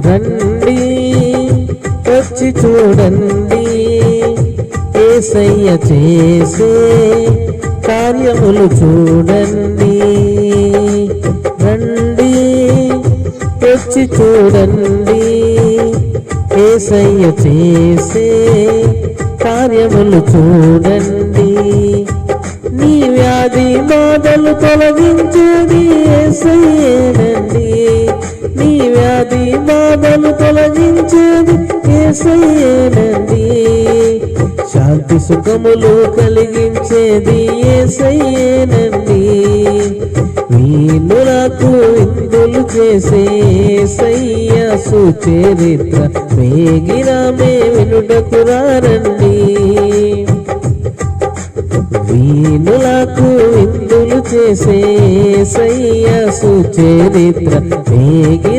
రండి వచ్చి చూడండి యేసయ్య చేసే కార్యములు చూడండి. రండి వచ్చి చూడండి యేసయ్య చేసే కార్యములు చూడండి. నీ వ్యాధి బాధలు తొలగించేది యేసయ్యేనండి. నీ వ్యాధి బాధలు తొలగించేది యేసయ్యేనండి. శాంతి సుఖములు కలిగించేది యేసయ్యేనండి. వీణులకు విందులు చేసే యేసయ్య సుచరిత్ర వేగిరామే వినుటకు రండి. వీణులకు విందులు చేసే యేసయ్య సుచరిత్ర వేగి